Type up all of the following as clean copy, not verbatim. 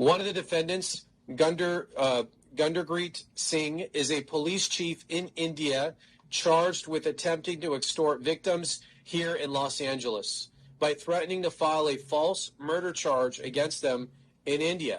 One of the defendants, Gunderpreet Singh, is a police chief in India charged with attempting to extort victims here in Los Angeles by threatening to file a false murder charge against them in India.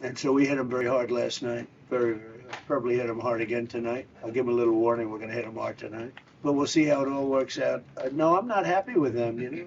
And so we hit them very hard last night. Probably hit them hard again tonight. I'll give them a little warning. We're going to hit them hard tonight. But we'll see how it all works out. No, I'm not happy with them, you know.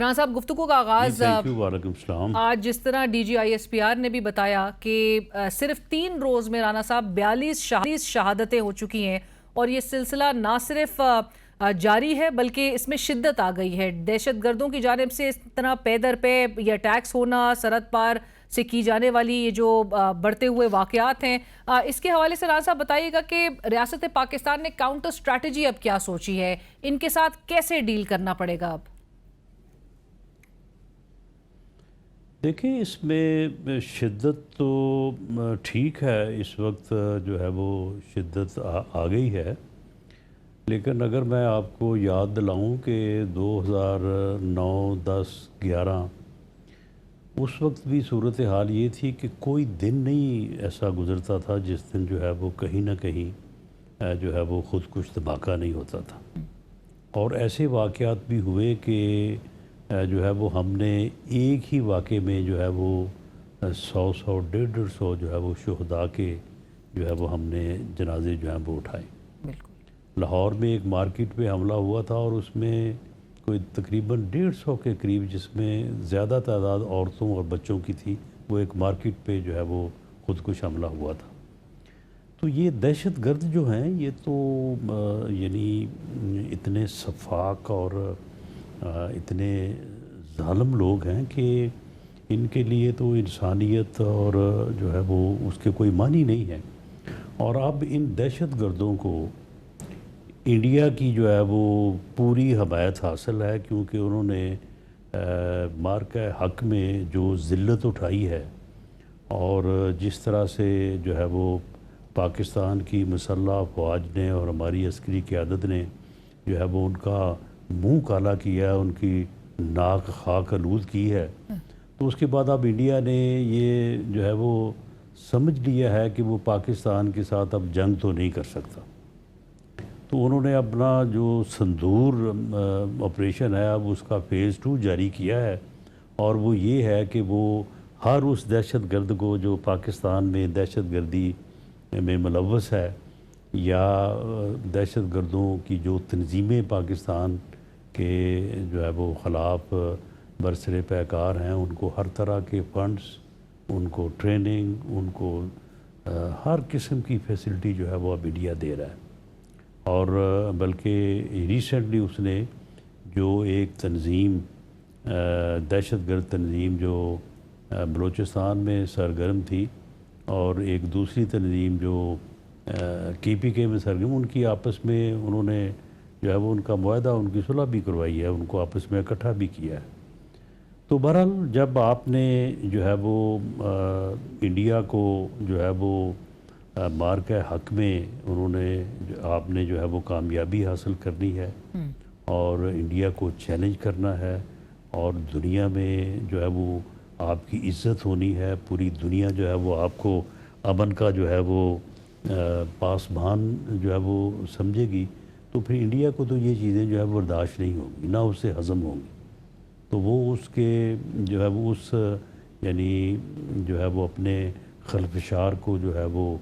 Rana صاحب گفتگو کا آغاز وعلیکم السلام. آج جس طرح D G I S P R نے بھی بتایا کہ صرف 3 روز میں رانا صاحب 42 شہادتیں ہو چکی ہیں اور یہ سلسلہ نہ صرف جاری ہے بلکہ اس میں شدت آ گئی ہے. دہشت گردوں کی جانب سے اس طرح پے در پے یہ اٹیکس ہونا، سرحد پار سے کی جانے والی یہ جو بڑھتے ہوئے واقعات ہیں، اس کے حوالے سے رانا صاحب بتائیے گا کہ ریاست پاکستان نے کاؤنٹر اسٹریٹجی اب کیا سوچی ہے، ان کے ساتھ کیسے ڈیل کرنا پڑے گا اب؟ دیکھیں اس میں شدت تو ٹھیک ہے، اس وقت جو ہے وہ شدت آ گئی ہے، لیکن اگر میں آپ کو یاد دلاؤں کہ 2009، 10، 11 اس وقت بھی صورتحال یہ تھی کہ کوئی دن نہیں ایسا گزرتا تھا جس دن جو ہے وہ کہیں نہ کہیں جو ہے وہ خود کش دھماکہ نہیں ہوتا تھا. اور ایسے واقعات بھی ہوئے کہ جو ہے وہ ہم نے ایک ہی واقعے میں جو ہے وہ 100، 150 جو ہے وہ شہداء کے جو ہے وہ ہم نے جنازے جو ہیں وہ اٹھائے. لاہور میں ایک مارکیٹ پہ حملہ ہوا تھا اور اس میں کوئی تقریباً 150 کے قریب، جس میں زیادہ تعداد عورتوں اور بچوں کی تھی، وہ ایک مارکیٹ پہ جو ہے وہ خود کش حملہ ہوا تھا. تو یہ دہشت گرد جو ہیں یہ تو یعنی اتنے سفاک اور اتنے ظالم لوگ ہیں کہ ان کے لیے تو انسانیت اور جو ہے وہ اس کے کوئی معنی نہیں ہے. اور اب ان دہشت گردوں کو انڈیا کی جو ہے وہ پوری حمایت حاصل ہے، کیونکہ انہوں نے مارکہ حق میں جو ذلت اٹھائی ہے اور جس طرح سے جو ہے وہ پاکستان کی مسلح افواج نے اور ہماری عسکری قیادت نے جو ہے وہ ان کا منہ کالا کیا ہے، ان کی ناک خاک آلود کی ہے. تو اس کے بعد اب انڈیا نے یہ جو ہے وہ سمجھ لیا ہے کہ وہ پاکستان کے ساتھ اب جنگ تو نہیں کر سکتا. تو انہوں نے اپنا جو سندور آپریشن ہے اب اس کا فیز 2 جاری کیا ہے، اور وہ یہ ہے کہ وہ ہر اس دہشت گرد کو جو پاکستان میں دہشت گردی میں ملوث ہے یا دہشت گردوں کی جو تنظیمیں پاکستان کے جو ہے وہ خلاف برسر پیکار ہیں، ان کو ہر طرح کے فنڈز، ان کو ٹریننگ، ان کو ہر قسم کی فیسلٹی جو ہے وہ اب انڈیا دے رہا ہے. اور بلکہ ریسنٹلی اس نے جو ایک تنظیم دہشت گرد تنظیم جو بلوچستان میں سرگرم تھی اور ایک دوسری تنظیم جو KPK میں سرگرم، ان کی آپس میں انہوں نے جو ہے وہ ان کا معاہدہ، ان کی صلح بھی کروائی ہے، ان کو آپس میں اکٹھا بھی کیا ہے. تو بہرحال جب آپ نے جو ہے وہ انڈیا کو جو ہے وہ مارکہ حق میں انہوں نے آپ نے جو ہے وہ کامیابی حاصل کرنی ہے اور انڈیا کو چیلنج کرنا ہے، اور دنیا میں جو ہے وہ آپ کی عزت ہونی ہے، پوری دنیا جو ہے وہ آپ کو امن کا جو ہے وہ پاسبان جو ہے وہ سمجھے گی. تو پھر انڈیا کو تو یہ چیزیں جو ہے وہ برداشت نہیں ہوں گی، نہ اس سے ہضم ہوں گی. تو وہ اس کے جو ہے وہ اس یعنی جو ہے وہ اپنے خلفشار کو جو ہے وہ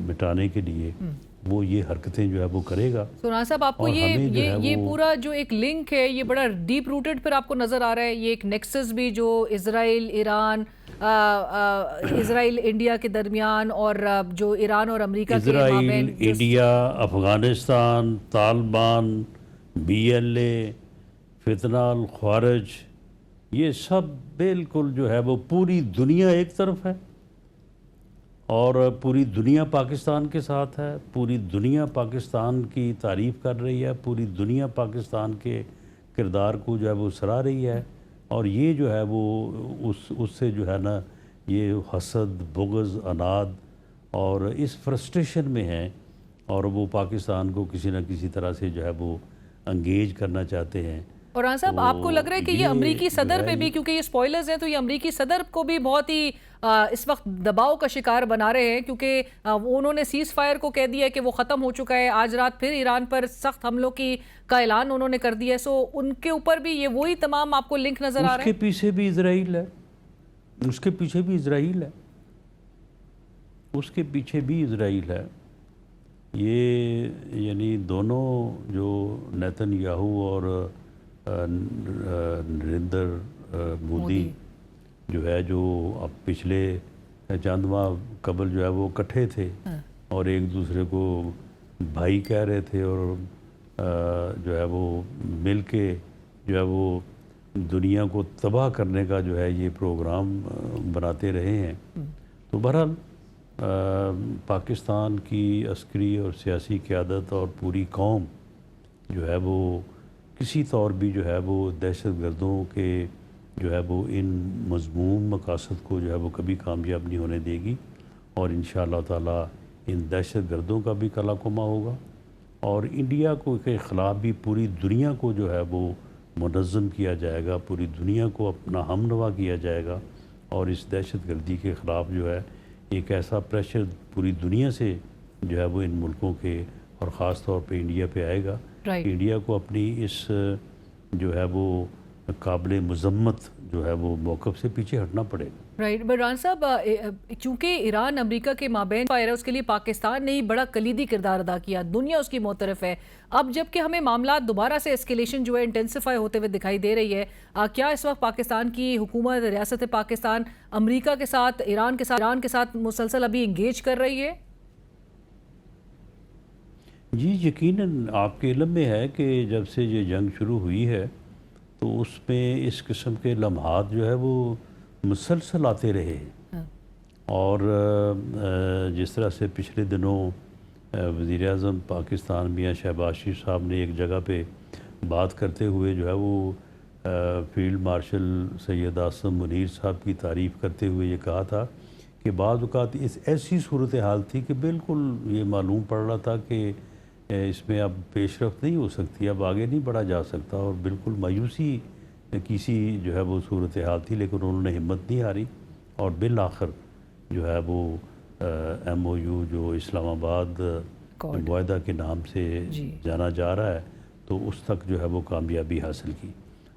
مٹانے کے لیے وہ یہ حرکتیں جو ہے وہ کرے گا. رانا صاحب آپ کو یہ پورا جو ایک لنک ہے یہ بڑا ڈیپ روٹڈ پھر آپ کو نظر آ رہا ہے، یہ ایک نیکسس بھی جو اسرائیل ایران، اسرائیل انڈیا کے درمیان اور جو ایران اور امریکہ کے اسرائیل، انڈیا، افغانستان، طالبان، BLA، فتنہ الخوارج، یہ سب بالکل جو ہے وہ پوری دنیا ایک طرف ہے اور پوری دنیا پاکستان کے ساتھ ہے، پوری دنیا پاکستان کی تعریف کر رہی ہے، پوری دنیا پاکستان کے کردار کو جو ہے وہ سراہ رہی ہے. اور یہ جو ہے وہ اس سے جو ہے نا یہ حسد، بغض، عناد اور اس فرسٹریشن میں ہیں، اور وہ پاکستان کو کسی نہ کسی طرح سے جو ہے وہ انگیج کرنا چاہتے ہیں. اور رانا صاحب آپ کو لگ رہا ہے کہ یہ امریکی صدر پہ بھی، کیونکہ یہ سپوائلرز ہیں تو یہ امریکی صدر کو بھی بہت ہی اس وقت دباؤ کا شکار بنا رہے ہیں، کیونکہ انہوں نے سیز فائر کو کہہ دیا کہ وہ ختم ہو چکا ہے. آج رات پھر ایران پر سخت حملوں کا اعلان انہوں نے کر دیا ہے. سو ان کے اوپر بھی یہ وہی تمام آپ کو لنک نظر آ رہا ہے. اس کے پیچھے بھی اسرائیل ہے، اس کے پیچھے بھی اسرائیل ہے، اس کے پیچھے بھی اسرائیل ہے. یہ یعنی دونوں جو نیتن یاہو اور نریندر مودی جو ہے، جو اب پچھلے چند ماہ قبل جو ہے وہ اکٹھے تھے اور ایک دوسرے کو بھائی کہہ رہے تھے، اور جو ہے وہ مل کے جو ہے وہ دنیا کو تباہ کرنے کا جو ہے یہ پروگرام بناتے رہے ہیں. تو بہرحال پاکستان کی عسکری اور سیاسی قیادت اور پوری قوم جو ہے وہ کسی طور بھی جو ہے وہ دہشت گردوں کے جو ہے وہ ان مذموم مقاصد کو جو ہے وہ کبھی کامیاب نہیں ہونے دے گی، اور انشاءاللہ تعالی ان دہشت گردوں کا بھی کلا کما ہوگا، اور انڈیا کو کے خلاف بھی پوری دنیا کو جو ہے وہ منظم کیا جائے گا، پوری دنیا کو اپنا ہم نوا کیا جائے گا، اور اس دہشت گردی کے خلاف جو ہے ایک ایسا پریشر پوری دنیا سے جو ہے وہ ان ملکوں کے اور خاص طور پہ انڈیا پہ آئے گا کہ انڈیا کو اپنی اس جو ہے وہ قابل مذمت جو ہے وہ موقف سے پیچھے ہٹنا پڑے گا. رائٹ. بران صاحب، چونکہ ایران امریکہ کے مابین فائر ہے، اس کے لیے پاکستان نے ہی بڑا کلیدی کردار ادا کیا، دنیا اس کی معترف ہے. اب جب کہ ہمیں معاملات دوبارہ سے اسکیلیشن جو ہے انٹینسیفائی ہوتے ہوئے دکھائی دے رہی ہے، کیا اس وقت پاکستان کی حکومت، ریاست پاکستان امریکہ کے ساتھ، ایران کے ساتھ مسلسل ابھی انگیج کر رہی ہے؟ جی یقیناً آپ کے علم میں ہے کہ جب سے یہ جنگ شروع ہوئی ہے تو اس میں اس قسم کے لمحات جو ہے وہ مسلسل آتے رہے ہیں، اور جس طرح سے پچھلے دنوں وزیر اعظم پاکستان میاں شہباز شریف صاحب نے ایک جگہ پہ بات کرتے ہوئے جو ہے وہ فیلڈ مارشل سید آصم منیر صاحب کی تعریف کرتے ہوئے یہ کہا تھا کہ بعض اوقات ایسی صورتحال تھی کہ بالکل یہ معلوم پڑ رہا تھا کہ اس میں اب پیش رفت نہیں ہو سکتی، اب آگے نہیں بڑھا جا سکتا، اور بالکل مایوسی کسی جو ہے وہ صورتحال تھی، لیکن انہوں نے ہمت نہیں ہاری، اور بالآخر جو ہے وہ ایم او یو جو اسلام آباد معاہدہ کے نام سے جانا جا رہا ہے، تو اس تک جو ہے وہ کامیابی حاصل کی.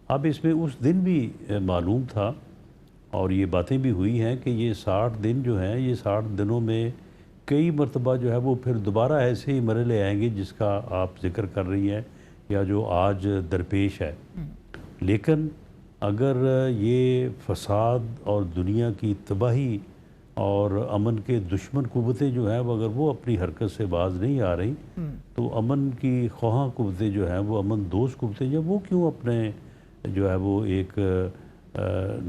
اب اس میں اس دن بھی معلوم تھا اور یہ باتیں بھی ہوئی ہیں کہ یہ 60 دن جو ہیں، یہ 60 دنوں میں کئی مرتبہ جو ہے وہ پھر دوبارہ ایسے ہی مرحلے آئیں گے جس کا آپ ذکر کر رہی ہیں یا جو آج درپیش ہے. لیکن اگر یہ فساد اور دنیا کی تباہی اور امن کے دشمن قوتیں جو ہیں اگر وہ اپنی حرکت سے باز نہیں آ رہی، تو امن کی خواہاں قوتیں جو ہیں وہ امن دوست قوتیں جو وہ کیوں اپنے جو ہے وہ ایک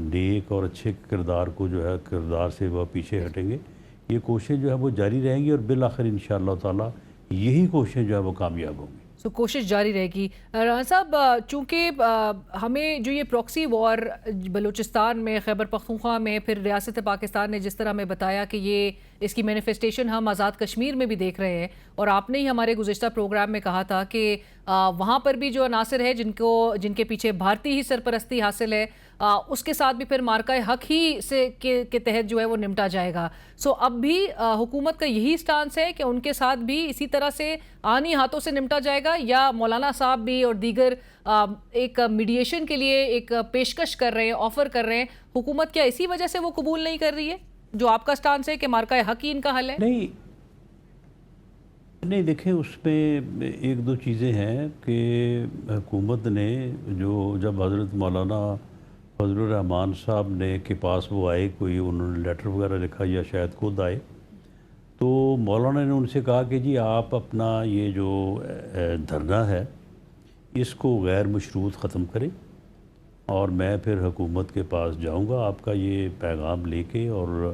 نیک اور اچھے کردار کو جو ہے کردار سے وہ پیچھے ہٹیں گے. یہ کوششیں جو ہے وہ جاری رہیں گی، اور بالآخر انشاءاللہ تعالی یہی کوششیں جو ہے وہ کامیاب ہوں گی. کوشش جاری رہے گی. رانا صاحب، چونکہ ہمیں جو یہ پراکسی وار بلوچستان میں، خیبر پختونخوا میں، پھر ریاست پاکستان نے جس طرح ہمیں بتایا کہ یہ اس کی مینیفیسٹیشن ہم آزاد کشمیر میں بھی دیکھ رہے ہیں، اور آپ نے ہی ہمارے گزشتہ پروگرام میں کہا تھا کہ وہاں پر بھی جو عناصر ہے جن کے پیچھے بھارتی ہی سرپرستی حاصل ہے، اس کے ساتھ بھی پھر مارکہ حق ہی سے کے تحت جو ہے وہ نمٹا جائے گا. اب بھی حکومت کا یہی سٹانس ہے کہ ان کے ساتھ بھی اسی طرح سے آنی ہاتھوں سے نمٹا جائے گا، یا مولانا صاحب بھی اور دیگر ایک میڈیشن کے لیے ایک پیشکش کر رہے ہیں، آفر کر رہے ہیں، حکومت کیا اسی وجہ سے وہ قبول نہیں کر رہی ہے جو آپ کا سٹانس ہے کہ مارکہ حق ہی ان کا حل ہے؟ نہیں دیکھیں، اس میں ایک دو چیزیں ہیں کہ حکومت نے جب حضرت مولانا فضل الرحمان صاحب نے کے پاس وہ آئے، کوئی انہوں نے لیٹر وغیرہ لکھا یا شاید خود آئے، تو مولانا نے ان سے کہا کہ جی آپ اپنا یہ جو دھرنا ہے اس کو غیر مشروط ختم کریں، اور میں پھر حکومت کے پاس جاؤں گا آپ کا یہ پیغام لے کے، اور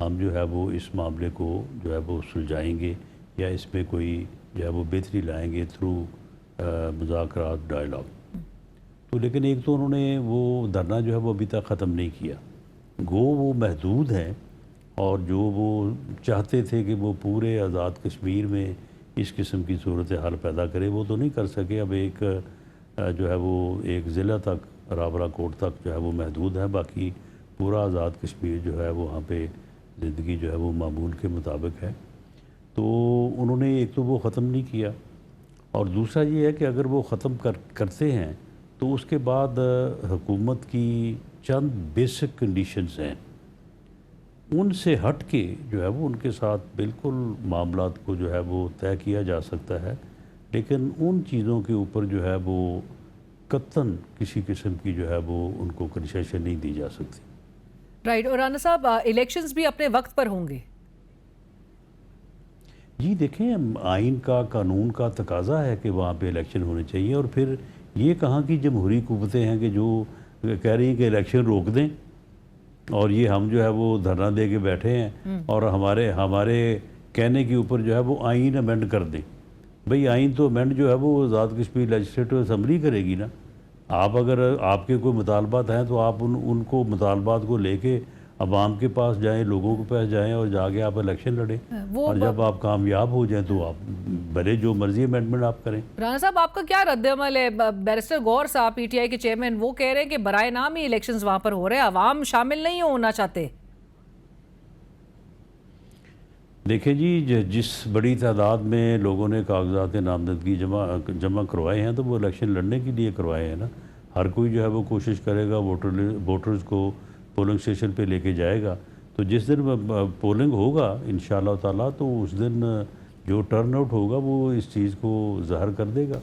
ہم جو ہے وہ اس معاملے کو جو ہے وہ سلجھائیں گے، یا اس میں کوئی جو ہے وہ بہتری لائیں گے تھرو مذاکرات، ڈائلاگ. تو لیکن ایک تو انہوں نے وہ دھرنا جو ہے وہ ابھی تک ختم نہیں کیا، گو وہ محدود ہیں، اور جو وہ چاہتے تھے کہ وہ پورے آزاد کشمیر میں اس قسم کی صورتحال پیدا کرے وہ تو نہیں کر سکے. اب ایک جو ہے وہ ایک ضلع تک، راولا کوٹ تک جو ہے وہ محدود ہے، باقی پورا آزاد کشمیر جو ہے وہاں پہ زندگی جو ہے وہ معمول کے مطابق ہے. تو انہوں نے ایک تو وہ ختم نہیں کیا، اور دوسرا یہ ہے کہ اگر وہ ختم کرتے ہیں تو اس کے بعد حکومت کی چند بیسک کنڈیشنز ہیں. ان سے ہٹ کے جو ہے وہ ان کے ساتھ بالکل معاملات کو جو ہے وہ طے کیا جا سکتا ہے، لیکن ان چیزوں کے اوپر جو ہے وہ قطعاً کسی قسم کی جو ہے وہ ان کو کنسیشن نہیں دی جا سکتی۔ رائٹ، اور رانا صاحب الیکشنز بھی اپنے وقت پر ہوں گے؟ جی دیکھیں، آئین کا، قانون کا تقاضا ہے کہ وہاں پہ الیکشن ہونے چاہیے، اور پھر یہ کہاں کی جمہوری قوتیں ہیں کہ جو کہہ رہی ہیں کہ الیکشن روک دیں، اور یہ ہم جو ہے وہ دھرنا دے کے بیٹھے ہیں اور ہمارے کہنے کے اوپر جو ہے وہ آئین امینڈ کر دیں۔ بھئی آئین تو امینڈ جو ہے وہ آزاد کشمیر لیجسلیٹو اسمبلی کرے گی نا۔ آپ اگر آپ کے کوئی مطالبات ہیں تو آپ ان کو مطالبات کو لے کے عوام کے پاس جائیں، لوگوں کے پاس جائیں اور جا کے آپ الیکشن لڑیں، اور جب آپ کامیاب ہو جائیں تو آپ بھلے جو مرضی امینڈمنٹ آپ کریں۔ رانا صاحب آپ کا کیا رد عمل ہے؟ بیرسٹر غور صاحب پی ٹی آئی کے چیئرمین وہ کہہ رہے ہیں کہ برائے نام ہی الیکشنز وہاں پر ہو رہے ہیں، عوام شامل نہیں ہونا چاہتے۔ دیکھیں جی، جس بڑی تعداد میں لوگوں نے کاغذات نامزدگی جمع کروائے ہیں تو وہ الیکشن لڑنے کے لیے کروائے ہیں نا۔ ہر کوئی جو ہے وہ کوشش کرے گا، ووٹرز کو پولنگ اسٹیشن پہ لے کے جائے گا، تو جس دن پولنگ ہوگا انشاءاللہ تعالیٰ تو اس دن جو ٹرن آؤٹ ہوگا وہ اس چیز کو ظاہر کر دے گا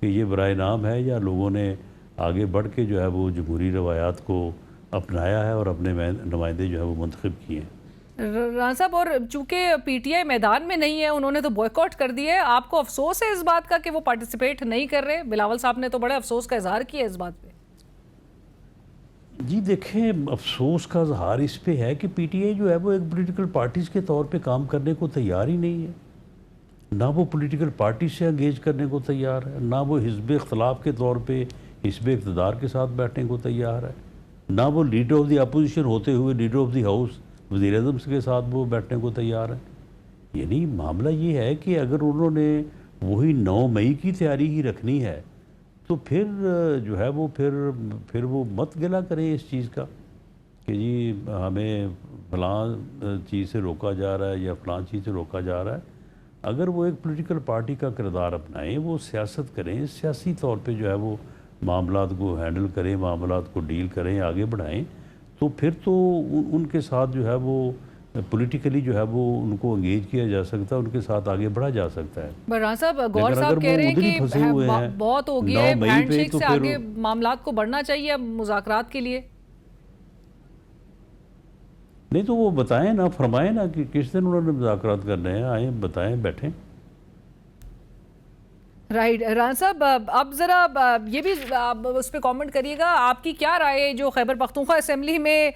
کہ یہ برائے نام ہے یا لوگوں نے آگے بڑھ کے جو ہے وہ جمہوری روایات کو اپنایا ہے اور اپنے نمائندے جو ہے وہ منتخب کیے ہیں۔ رانا صاحب، اور چونکہ پی ٹی آئی میدان میں نہیں ہے، انہوں نے تو بوائیکاٹ کر دیا ہے، آپ کو افسوس ہے اس بات کا کہ وہ پارٹیسپیٹ نہیں کر رہے؟ بلاول صاحب نے تو بڑے افسوس کا اظہار کیا اس بات پہ۔ جی دیکھیں، افسوس کا اظہار اس پہ ہے کہ پی ٹی آئی جو ہے وہ ایک پولیٹیکل پارٹیز کے طور پہ کام کرنے کو تیار ہی نہیں ہے، نہ وہ پولیٹیکل پارٹی سے انگیج کرنے کو تیار ہے، نہ وہ حزب اختلاف کے طور پہ حزب اقتدار کے ساتھ بیٹھنے کو تیار ہے، نہ وہ لیڈر آف دی اپوزیشن ہوتے ہوئے لیڈر آف دی ہاؤس وزیر اعظم کے ساتھ وہ بیٹھنے کو تیار ہے۔ یعنی معاملہ یہ ہے کہ اگر انہوں نے وہی 9 مئی کی تیاری ہی رکھنی ہے تو پھر جو ہے وہ پھر وہ مت گلا کریں اس چیز کا کہ جی ہمیں فلاں چیز سے روکا جا رہا ہے یا فلاں چیز سے روکا جا رہا ہے۔ اگر وہ ایک پولیٹیکل پارٹی کا کردار اپنائیں، وہ سیاست کریں، سیاسی طور پہ جو ہے وہ معاملات کو ہینڈل کریں، معاملات کو ڈیل کریں، آگے بڑھائیں، تو پھر تو ان کے ساتھ جو ہے وہ پولیٹیکلی جو ہے وہ ان کو انگیج کیا جا سکتا ہے، ان کے ساتھ آگے بڑھا جا سکتا ہے۔ رانا صاحب، غور صاحب کہہ رہے ہیں کہ بہت ہو گیا ہے، ہینڈ شیک سے آگے معاملات کو بڑھنا چاہیے اب مذاکرات کے لیے۔ نہیں تو وہ بتائیں نا، فرمائیں نا کہ کس دن انہوں نے مذاکرات کرنے ہیں، آئیں بتائیں، بیٹھیں۔ رائٹ، رانا صاحب اب ذرا یہ بھی اس پہ کامنٹ کریے گا، آپ کی کیا رائے جو خیبر پختونخوا اسمبلی میں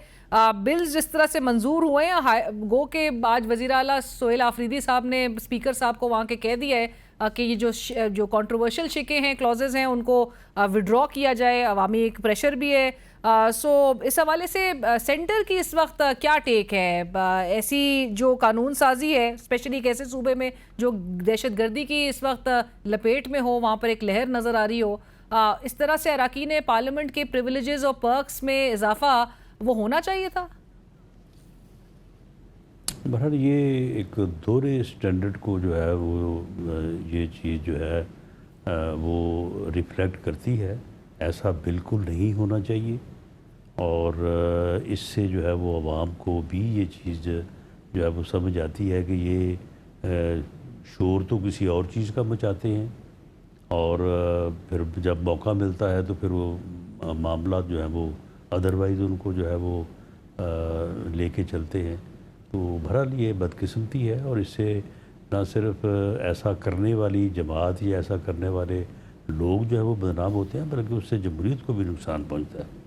بلز جس طرح سے منظور ہوئے ہیں، گو کہ آج وزیر اعلیٰ سہیل آفریدی صاحب نے اسپیکر صاحب کو وہاں کے کہہ دیا ہے کہ یہ جو کنٹروورشل شکیں ہیں، کلوزز ہیں، ان کو وڈرا کیا جائے، عوامی ایک پریشر بھی ہے۔ سو اس حوالے سے سینٹر کی اس وقت کیا ٹیک ہے؟ ایسی جو قانون سازی ہے اسپیشلی ایک ایسے صوبے میں جو دہشت گردی کی اس وقت لپیٹ میں ہو، وہاں پر ایک لہر نظر آ رہی ہو، اس طرح سے اراکین پارلیمنٹ کے پریویلیجز اور پرکس میں اضافہ وہ ہونا چاہیے تھا؟ بہرحال یہ ایک دوہرے اسٹینڈرڈ کو جو ہے وہ یہ چیز جو ہے وہ ریفلیکٹ کرتی ہے۔ ایسا بالکل نہیں ہونا چاہیے، اور اس سے جو ہے وہ عوام کو بھی یہ چیز جو ہے وہ سمجھ آتی ہے کہ یہ شور تو کسی اور چیز کا مچاتے ہیں، اور پھر جب موقع ملتا ہے تو پھر وہ معاملات جو ہیں وہ ادروائز ان کو جو ہے وہ لے کے چلتے ہیں۔ تو بہرحال یہ بدقسمتی ہے، اور اس سے نہ صرف ایسا کرنے والی جماعت یا ایسا کرنے والے لوگ جو ہے وہ بدنام ہوتے ہیں، بلکہ اس سے جمہوریت کو بھی نقصان پہنچتا ہے،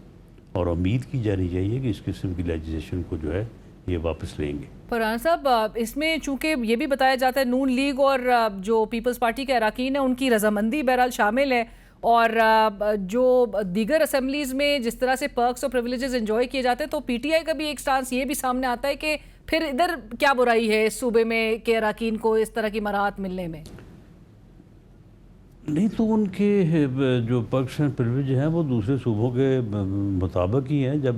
اور امید کی جانی چاہیے کہ اس قسم کی لیجسلیشن کو جو ہے یہ واپس لیں گے۔ فرحان صاحب، اس میں چونکہ یہ بھی بتایا جاتا ہے نون لیگ اور جو پیپلز پارٹی کے اراکین ہیں ان کی رضامندی بہرحال شامل ہے، اور جو دیگر اسمبلیز میں جس طرح سے پرکس اور پریویلیجز انجوائے کیے جاتے ہیں، تو پی ٹی آئی کا بھی ایک سٹانس یہ بھی سامنے آتا ہے کہ پھر ادھر کیا برائی ہے اس صوبے میں کہ اراکین کو اس طرح کی مراحت ملنے میں؟ نہیں تو ان کے جو پرکس اینڈ پریویلیج ہیں وہ دوسرے صوبوں کے مطابق ہی ہیں۔ جب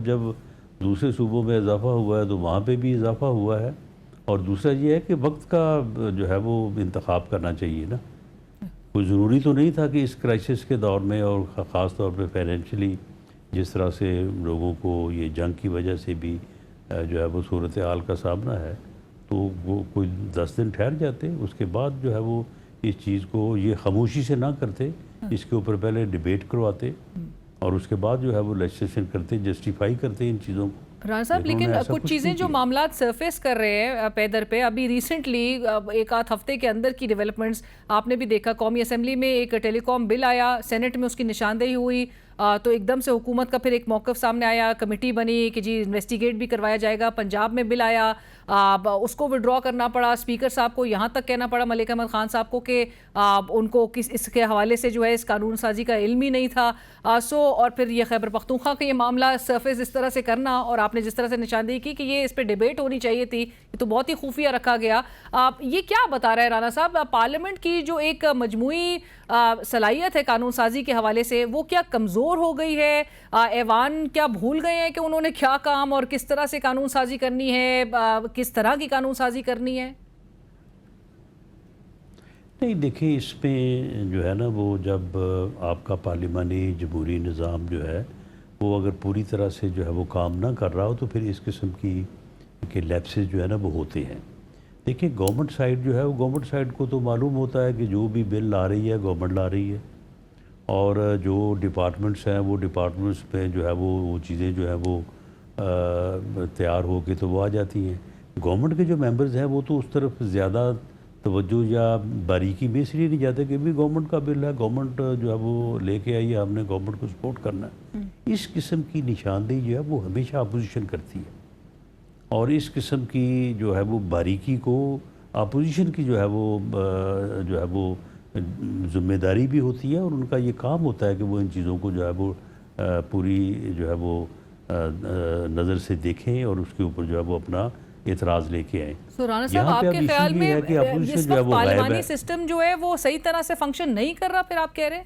دوسرے صوبوں میں اضافہ ہوا ہے تو وہاں پہ بھی اضافہ ہوا ہے، اور دوسرا یہ ہے کہ وقت کا جو ہے وہ انتخاب کرنا چاہیے نا۔ کوئی ضروری تو نہیں تھا کہ اس کرائسس کے دور میں، اور خاص طور پہ فائنینشلی جس طرح سے لوگوں کو یہ جنگ کی وجہ سے بھی جو ہے وہ صورتحال کا سامنا ہے تو وہ کوئی 10 دن ٹھہر جاتے، اس کے بعد جو ہے وہ اس چیز کو یہ خاموشی سے نہ کرتے، اس کے اوپر پہلے ڈیبیٹ کرواتے اور اس کے بعد جو ہے وہ لیجسلیشن کرتے، جسٹیفائی کرتے ان چیزوں کو۔ رانا صاحب لیکن کچھ چیزیں جو معاملات سرفیس کر رہے ہیں پے در پہ، ابھی ریسنٹلی ایک آدھ ہفتے کے اندر کی ڈیولپمنٹس آپ نے بھی دیکھا، قومی اسمبلی میں ایک ٹیلی کام بل آیا، سینٹ میں اس کی نشاندہی ہوئی، تو ایک دم سے حکومت کا پھر ایک موقف سامنے آیا، کمیٹی بنی کہ جی انویسٹیگیٹ بھی کروایا جائے گا۔ پنجاب میں بل آیا، اس کو وڈرا کرنا پڑا، اسپیکر صاحب کو یہاں تک کہنا پڑا ملک احمد خان صاحب کو کہ ان کو اس کے حوالے سے جو ہے اس قانون سازی کا علم ہی نہیں تھا۔ اور پھر یہ خیبر پختونخوا کا یہ معاملہ سرفیس اس طرح سے کرنا، اور آپ نے جس طرح سے نشاندہی کی کہ یہ اس پہ ڈیبیٹ ہونی چاہیے تھی، یہ تو بہت ہی خفیہ رکھا گیا۔ یہ کیا بتا رہا ہے رانا صاحب، پارلیمنٹ کی جو ایک مجموعی صلاحیت ہے قانون سازی کے حوالے سے وہ کیا کمزور ہو گئی ہے؟ ایوان کیا بھول گئے ہیں کہ انہوں نے کیا کام اور کس طرح سے قانون سازی کرنی ہے، کس طرح کی قانون سازی کرنی ہے؟ نہیں دیکھیں، اس میں جو ہے نا وہ جب آپ کا پارلیمانی جمہوری نظام جو ہے وہ اگر پوری طرح سے جو ہے وہ کام نہ کر رہا ہو تو پھر اس قسم کی لیپسز جو ہے نا وہ ہوتے ہیں۔ دیکھیں گورنمنٹ سائڈ جو ہے وہ گورنمنٹ سائڈ کو تو معلوم ہوتا ہے کہ جو بھی بل لا رہی ہے گورنمنٹ لا رہی ہے، اور جو ڈپارٹمنٹس ہیں وہ ڈپارٹمنٹس پہ جو ہے وہ چیزیں جو ہے وہ تیار ہو کے تو وہ آ جاتی ہیں۔ گورنمنٹ کے جو ممبرز ہیں وہ تو اس طرف زیادہ توجہ یا باریکی میں اس لیے نہیں جاتے کہ بھی گورنمنٹ کا بل ہے، گورنمنٹ جو ہے وہ لے کے آئی ہے، ہم نے گورنمنٹ کو سپورٹ کرنا ہے۔ اس قسم کی نشاندہی جو ہے وہ ہمیشہ اپوزیشن کرتی ہے، اور اس قسم کی جو ہے وہ باریکی کو اپوزیشن کی جو ہے وہ ذمہ داری بھی ہوتی ہے، اور ان کا یہ کام ہوتا ہے کہ وہ ان چیزوں کو جو ہے وہ پوری جو ہے وہ نظر سے دیکھیں اور اس کے اوپر جو ہے وہ اپنا اعتراض لے کے آئیں۔ رانا صاحب آپ کے خیال میں اس وقت پارلیمانی سسٹم جو ہے وہ صحیح طرح سے فنکشن نہیں کر رہا، پھر آپ کہہ رہے ہیں؟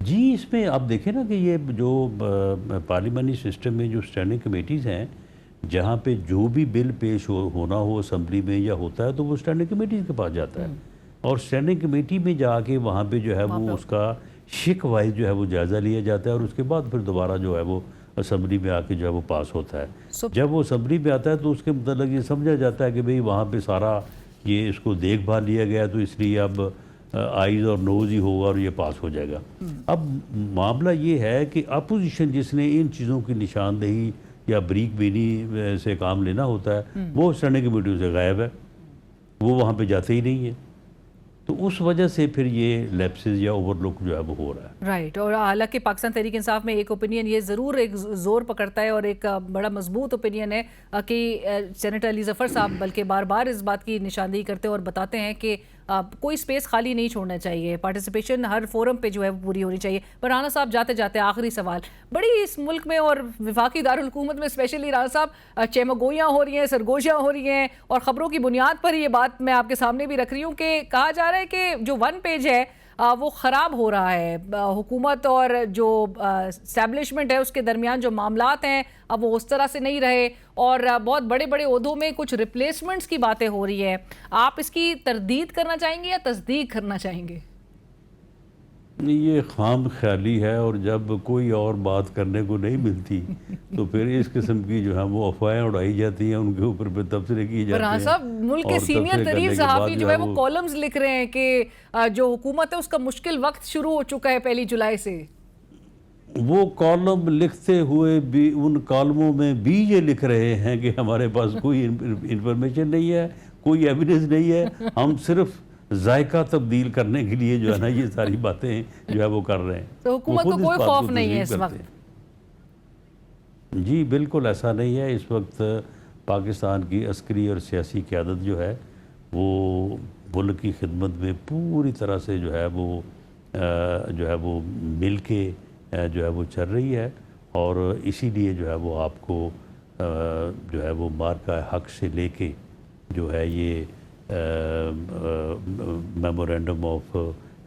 جی اس میں آپ دیکھیں نا کہ یہ جو پارلیمانی سسٹم میں جو اسٹینڈنگ کمیٹیز ہیں، جہاں پہ جو بھی بل پیش ہونا ہو اسمبلی میں یا ہوتا ہے تو وہ اسٹینڈنگ کمیٹیز کے پاس جاتا ہے، اور اسٹینڈنگ کمیٹی میں جا کے وہاں پہ جو ہے وہ اس کا شک وائز جو ہے وہ جائزہ لیا جاتا ہے، اور اس کے بعد پھر دوبارہ جو ہے وہ اسمبلی میں آ کے جو ہے وہ پاس ہوتا ہے۔ جب وہ اسمبلی میں آتا ہے تو اس کے متعلق یہ سمجھا جاتا ہے کہ بھئی وہاں پہ سارا یہ اس کو دیکھ بھال لیا گیا تو اس لیے اب آئیز اور نوز ہی ہوگا اور یہ پاس ہو جائے گا۔ اب معاملہ یہ ہے کہ اپوزیشن جس نے ان چیزوں کی نشاندہی یا بریک بینی سے کام لینا ہوتا ہے وہ اسٹینڈنگ کمیٹیوں سے غائب ہے، وہ وہاں پہ جاتے ہی نہیں ہیں، تو اس وجہ سے پھر یہ لیپسز یا اوور لک جو ہے وہ ہو رہا ہے۔ رائٹ، اور حالانکہ پاکستان تحریک انصاف میں ایک اوپینین یہ ضرور ایک زور پکڑتا ہے اور ایک بڑا مضبوط اوپینین ہے کہ سینیٹر علی ظفر صاحب بلکہ بار بار اس بات کی نشاندہی کرتے ہیں اور بتاتے ہیں کہ کوئی سپیس خالی نہیں چھوڑنا چاہیے، پارٹیسپیشن ہر فورم پہ جو ہے پوری ہونی چاہیے۔ پر رانا صاحب جاتے جاتے آخری سوال، بڑی اس ملک میں اور وفاقی دارالحکومت میں اسپیشلی رانا صاحب چیمگوئیاں ہو رہی ہیں، سرگوشیاں ہو رہی ہیں، اور خبروں کی بنیاد پر یہ بات میں آپ کے سامنے بھی رکھ رہی ہوں کہ کہا جا رہا ہے کہ جو 1 پیج ہے وہ خراب ہو رہا ہے، حکومت اور جو اسٹیبلشمنٹ ہے اس کے درمیان جو معاملات ہیں اب وہ اس طرح سے نہیں رہے، اور بہت بڑے بڑے عہدوں میں کچھ ریپلیسمنٹس کی باتیں ہو رہی ہیں۔ آپ اس کی تردید کرنا چاہیں گے یا تصدیق کرنا چاہیں گے؟ یہ خام خیالی ہے، اور جب کوئی اور بات کرنے کو نہیں ملتی تو پھر اس قسم کی جو ہے وہ افواہیں اڑائی جاتی ہیں، ان کے اوپر پہ تبصرے کیے جاتے ہیں۔ صاحب ملک کے سینئر ترین صحافی جو ہے وہ کالمز لکھ رہے ہیں کہ جو حکومت ہے اس کا مشکل وقت شروع ہو چکا ہے 1 جولائی سے۔ وہ کالم لکھتے ہوئے بھی ان کالموں میں بھی یہ لکھ رہے ہیں کہ ہمارے پاس کوئی انفارمیشن نہیں ہے، کوئی ایویڈنس نہیں ہے، ہم صرف ذائقہ تبدیل کرنے کے لیے جو ہے نا یہ ساری باتیں جو ہے وہ کر رہے ہیں۔ تو حکومت کو کوئی خوف نہیں ہے اس وقت؟ جی بالکل ایسا نہیں ہے۔ اس وقت پاکستان کی عسکری اور سیاسی قیادت جو ہے وہ ملک کی خدمت میں پوری طرح سے جو ہے وہ مل کے جو ہے وہ چل رہی ہے، اور اسی لیے جو ہے وہ آپ کو جو ہے وہ مارکہ حق سے لے کے جو ہے یہ میمورینڈم آف